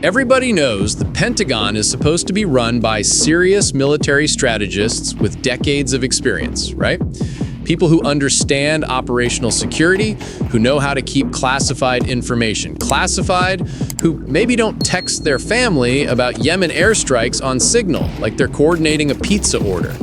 Everybody knows the Pentagon is supposed to be run by serious military strategists with decades of experience, right? People who understand operational security, who know how to keep classified information classified, who maybe don't text their family about Yemen airstrikes on Signal like they're coordinating a pizza order.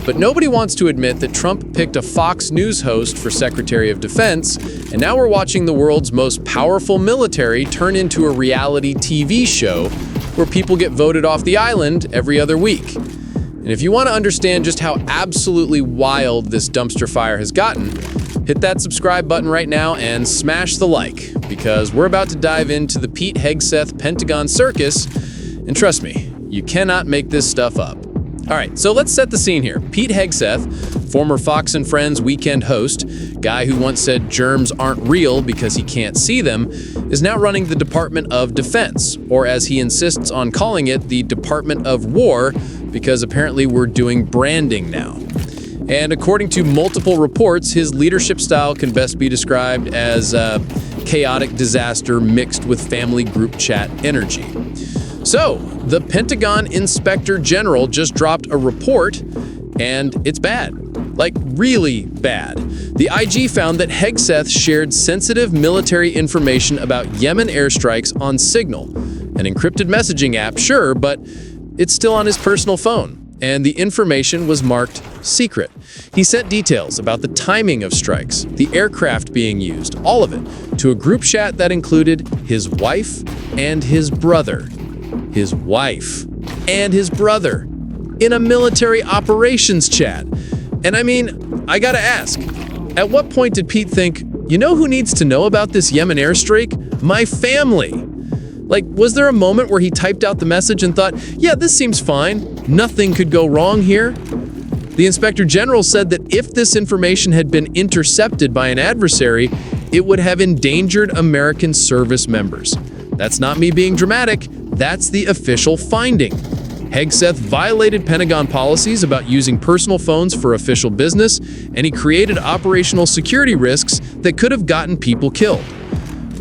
But nobody wants to admit that Trump picked a Fox News host for Secretary of Defense, and now we're watching the world's most powerful military turn into a reality TV show where people get voted off the island every other week. And if you want to understand just how absolutely wild this dumpster fire has gotten, hit that subscribe button right now and smash the like, because we're about to dive into the Pete Hegseth Pentagon circus, and trust me, you cannot make this stuff up. All right, so let's set the scene here. Pete Hegseth, former Fox and Friends weekend host, guy who once said germs aren't real because he can't see them, is now running the Department of Defense, or as he insists on calling it, the Department of War, because apparently we're doing branding now. And according to multiple reports, his leadership style can best be described as chaotic disaster mixed with family group chat energy. So, the Pentagon Inspector General just dropped a report, and it's bad. Like, really bad. The IG found that Hegseth shared sensitive military information about Yemen airstrikes on Signal, an encrypted messaging app, sure, but it's still on his personal phone, and the information was marked secret. He sent details about the timing of strikes, the aircraft being used, all of it, to a group chat that included his wife and his brother. His wife and his brother in a military operations chat. And I mean, I gotta ask, at what point did Pete think, you know who needs to know about this Yemen airstrike? My family. Like, was there a moment where he typed out the message and thought, yeah, this seems fine, nothing could go wrong here? The Inspector General said that if this information had been intercepted by an adversary, it would have endangered American service members. That's not me being dramatic, that's the official finding. Hegseth violated Pentagon policies about using personal phones for official business, and he created operational security risks that could have gotten people killed.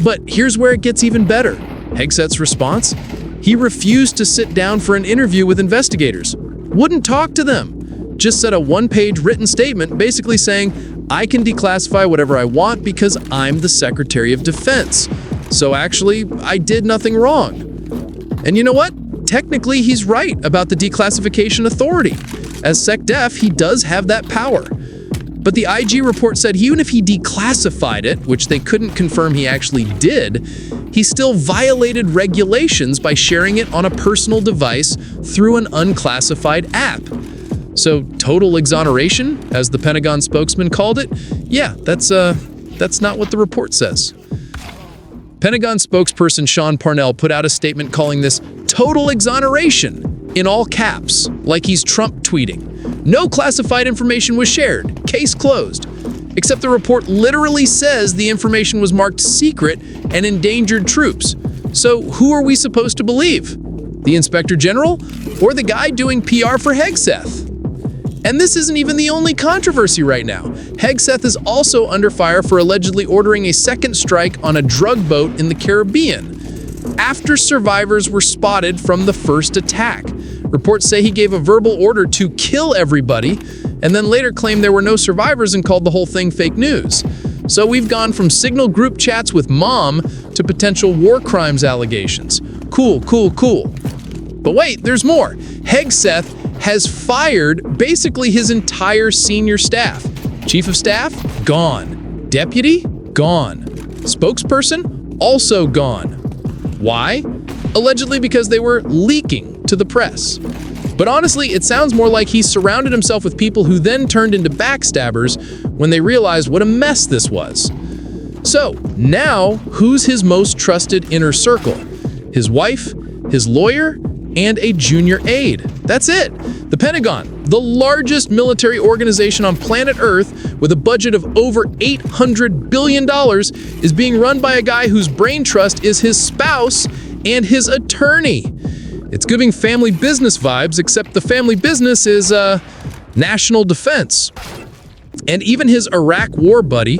But here's where it gets even better. Hegseth's response? He refused to sit down for an interview with investigators. Wouldn't talk to them. Just said a one-page written statement basically saying, I can declassify whatever I want because I'm the Secretary of Defense. So actually, I did nothing wrong. And you know what? Technically, he's right about the declassification authority. As SecDef, he does have that power. But the IG report said even if he declassified it, which they couldn't confirm he actually did, he still violated regulations by sharing it on a personal device through an unclassified app. So total exoneration, as the Pentagon spokesman called it? Yeah, that's not what the report says. Pentagon spokesperson Sean Parnell put out a statement calling this total exoneration in all caps, like he's Trump tweeting. No classified information was shared. Case closed. Except the report literally says the information was marked secret and endangered troops. So who are we supposed to believe? The Inspector General or the guy doing PR for Hegseth? And this isn't even the only controversy right now. Hegseth is also under fire for allegedly ordering a second strike on a drug boat in the Caribbean after survivors were spotted from the first attack. Reports say he gave a verbal order to kill everybody and then later claimed there were no survivors and called the whole thing fake news. So we've gone from Signal group chats with mom to potential war crimes allegations. Cool. But wait, there's more. Hegseth has fired basically his entire senior staff. Chief of Staff? Gone. Deputy? Gone. Spokesperson? Also gone. Why? Allegedly because they were leaking to the press. But honestly, it sounds more like he surrounded himself with people who then turned into backstabbers when they realized what a mess this was. So, now, who's his most trusted inner circle? His wife, his lawyer, and a junior aide. That's it. The Pentagon, the largest military organization on planet Earth with a budget of over $800 billion, is being run by a guy whose brain trust is his spouse and his attorney. It's giving family business vibes, except the family business is national defense. And even his Iraq war buddy,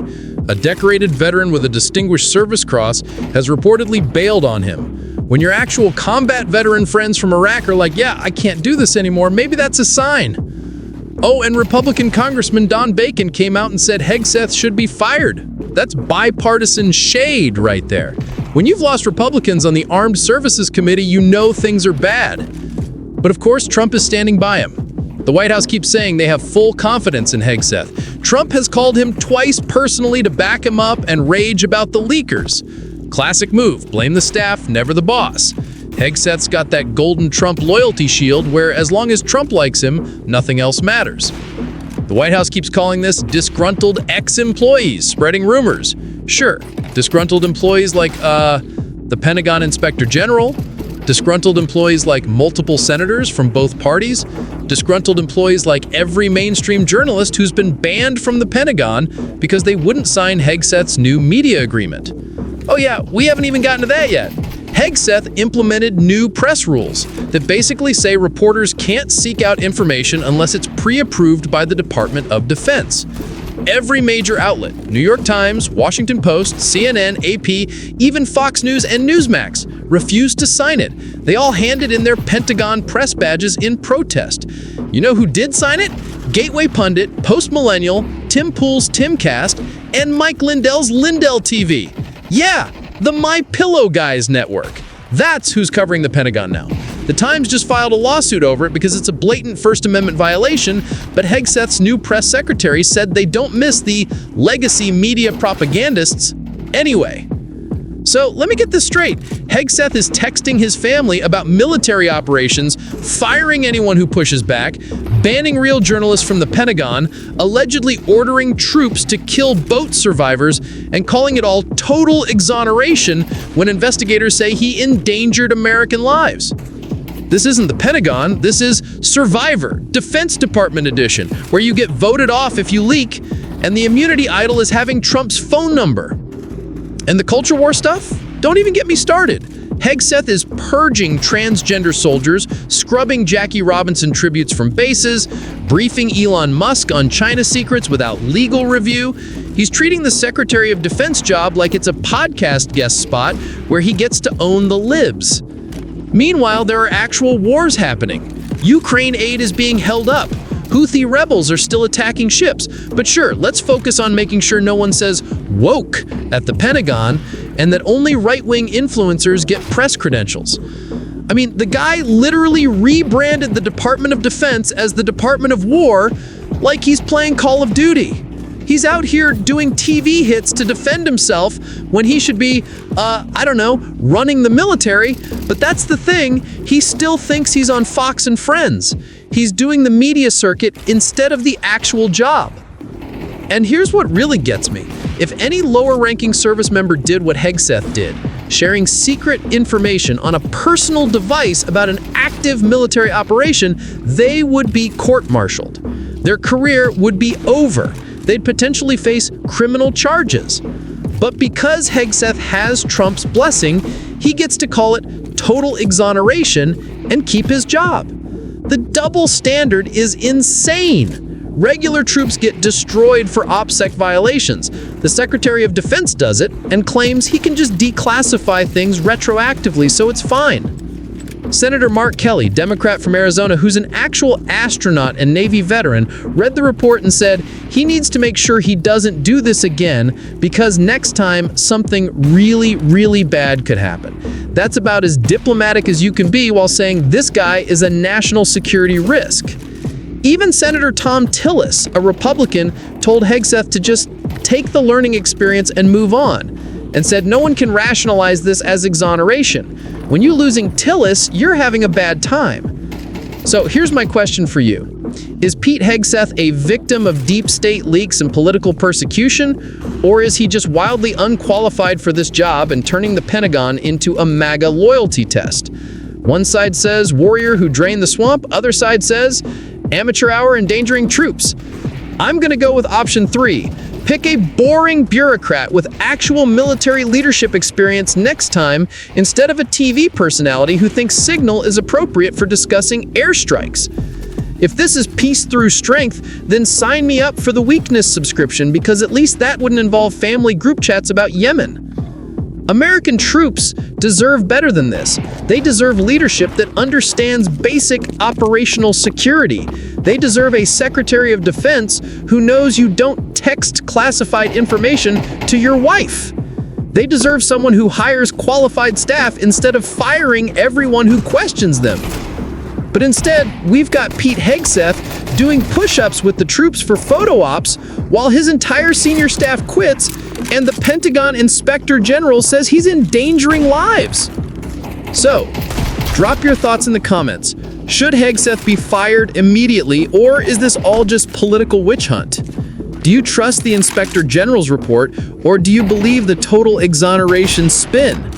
a decorated veteran with a Distinguished Service Cross, has reportedly bailed on him. When your actual combat veteran friends from Iraq are like, yeah, I can't do this anymore, maybe that's a sign. Oh, and Republican Congressman Don Bacon came out and said Hegseth should be fired. That's bipartisan shade right there. When you've lost Republicans on the Armed Services Committee, you know things are bad. But of course, Trump is standing by him. The White House keeps saying they have full confidence in Hegseth. Trump has called him twice personally to back him up and rage about the leakers. Classic move, blame the staff, never the boss. Hegseth's got that golden Trump loyalty shield where as long as Trump likes him, nothing else matters. The White House keeps calling this disgruntled ex-employees spreading rumors. Sure, disgruntled employees like the Pentagon Inspector General, disgruntled employees like multiple senators from both parties, disgruntled employees like every mainstream journalist who's been banned from the Pentagon because they wouldn't sign Hegseth's new media agreement. Oh yeah, we haven't even gotten to that yet. Hegseth implemented new press rules that basically say reporters can't seek out information unless it's pre-approved by the Department of Defense. Every major outlet, New York Times, Washington Post, CNN, AP, even Fox News and Newsmax, refused to sign it. They all handed in their Pentagon press badges in protest. You know who did sign it? Gateway Pundit, Post Millennial, Tim Pool's Timcast, and Mike Lindell's Lindell TV. Yeah, the My Pillow Guys network. That's who's covering the Pentagon now. The Times just filed a lawsuit over it because it's a blatant First Amendment violation, but Hegseth's new press secretary said they don't miss the legacy media propagandists anyway. So let me get this straight. Hegseth is texting his family about military operations, firing anyone who pushes back, banning real journalists from the Pentagon, allegedly ordering troops to kill boat survivors, and calling it all total exoneration when investigators say he endangered American lives. This isn't the Pentagon, this is Survivor, Defense Department edition, where you get voted off if you leak, and the immunity idol is having Trump's phone number. And the culture war stuff? Don't even get me started. Hegseth is purging transgender soldiers, scrubbing Jackie Robinson tributes from bases, briefing Elon Musk on China secrets without legal review. He's treating the Secretary of Defense job like it's a podcast guest spot where he gets to own the libs. Meanwhile, there are actual wars happening. Ukraine aid is being held up. Houthi rebels are still attacking ships. But sure, let's focus on making sure no one says woke at the Pentagon and that only right-wing influencers get press credentials. I mean, the guy literally rebranded the Department of Defense as the Department of War like he's playing Call of Duty. He's out here doing TV hits to defend himself when he should be, running the military. But that's the thing, he still thinks he's on Fox and Friends. He's doing the media circuit instead of the actual job. And here's what really gets me. If any lower-ranking service member did what Hegseth did, sharing secret information on a personal device about an active military operation, they would be court-martialed. Their career would be over. They'd potentially face criminal charges. But because Hegseth has Trump's blessing, he gets to call it total exoneration and keep his job. The double standard is insane. Regular troops get destroyed for OPSEC violations. The Secretary of Defense does it and claims he can just declassify things retroactively, so it's fine. Senator Mark Kelly, Democrat from Arizona, who's an actual astronaut and Navy veteran, read the report and said he needs to make sure he doesn't do this again because next time something really, really bad could happen. That's about as diplomatic as you can be while saying this guy is a national security risk. Even Senator Tom Tillis, a Republican, told Hegseth to just take the learning experience and move on, and said no one can rationalize this as exoneration. When you're losing Tillis, you're having a bad time. So here's my question for you. Is Pete Hegseth a victim of deep state leaks and political persecution, or is he just wildly unqualified for this job and turning the Pentagon into a MAGA loyalty test? One side says warrior who drained the swamp, other side says amateur hour endangering troops. I'm gonna go with option 3. Pick a boring bureaucrat with actual military leadership experience next time instead of a TV personality who thinks signal is appropriate for discussing airstrikes. If this is peace through strength, then sign me up for the weakness subscription because at least that wouldn't involve family group chats about Yemen. American troops deserve better than this. They deserve leadership that understands basic operational security. They deserve a Secretary of Defense who knows you don't text classified information to your wife. They deserve someone who hires qualified staff instead of firing everyone who questions them. But instead, we've got Pete Hegseth doing push-ups with the troops for photo ops while his entire senior staff quits and the Pentagon Inspector General says he's endangering lives. So, drop your thoughts in the comments. Should Hegseth be fired immediately, or is this all just political witch hunt? Do you trust the Inspector General's report, or do you believe the total exoneration spin?